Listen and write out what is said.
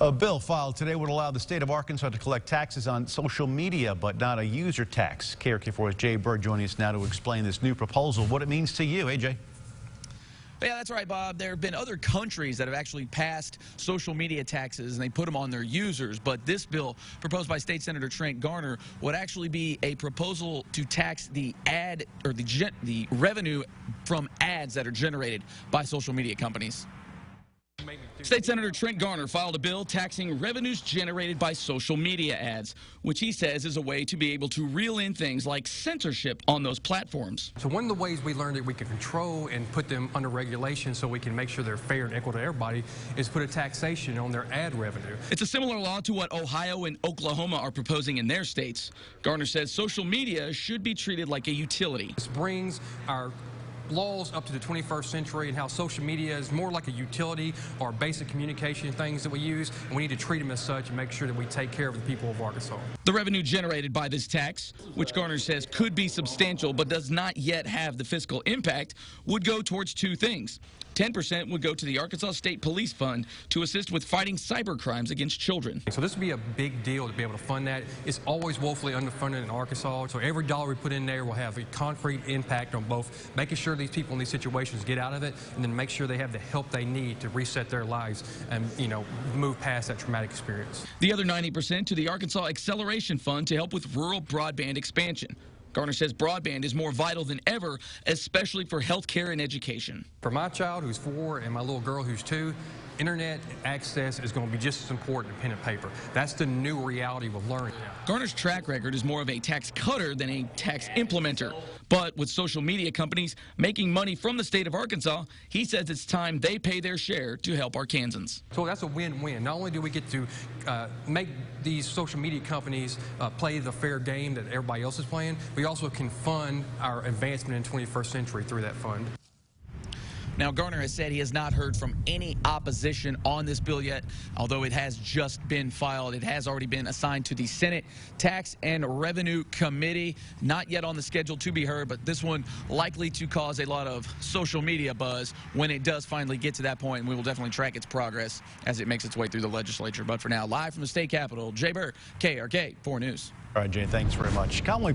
A bill filed today would allow the state of Arkansas to collect taxes on social media, but not a user tax. KARK4's Jay Bird joining us now to explain this new proposal, what it means to you. Hey, Jay. Yeah, that's right, Bob. There have been other countries that have actually passed social media taxes, and they put them on their users. But this bill, proposed by State Senator Trent Garner, would actually be a proposal to tax the ad or the revenue from ads that are generated by social media companies. State Senator Trent Garner filed a bill taxing revenues generated by social media ads, which he says is a way to be able to reel in things like censorship on those platforms. So one of the ways we learned that we can control and put them under regulation so we can make sure they're fair and equal to everybody is put a taxation on their ad revenue. It's a similar law to what Ohio and Oklahoma are proposing in their states. Garner says social media should be treated like a utility. This brings our laws up to the 21st century and how social media is more like a utility or basic communication things that we use, and we need to treat them as such and make sure that we take care of the people of Arkansas. The revenue generated by this tax, which Garner says could be substantial but does not yet have the fiscal impact, would go towards two things. 10% would go to the Arkansas State Police Fund to assist with fighting cyber crimes against children. So this would be a big deal to be able to fund that. It's always woefully underfunded in Arkansas, so every dollar we put in there will have a concrete impact on both making sure these people in these situations get out of it and then make sure they have the help they need to reset their lives and, move past that traumatic experience. The other 90% to the Arkansas Acceleration Fund to help with rural broadband expansion. Garner says broadband is more vital than ever, especially for health care and education. For my child, who's 4, and my little girl, who's 2, internet access is going to be just as important as pen and paper. That's the new reality we're learning. Garner's track record is more of a tax cutter than a tax implementer. But with social media companies making money from the state of Arkansas, he says it's time they pay their share to help Arkansans. So that's a win-win. Not only do we get to make these social media companies play the fair game that everybody else is playing, we also can fund our advancement in the 21st century through that fund. Now, Garner has said he has not heard from any opposition on this bill yet, although it has just been filed. It has already been assigned to the Senate Tax and Revenue Committee. Not yet on the schedule to be heard, but this one likely to cause a lot of social media buzz when it does finally get to that point, and we will definitely track its progress as it makes its way through the legislature. But for now, live from the state capitol, Jay Bird, KARK 4 News. All right, Jay, thanks very much. Conway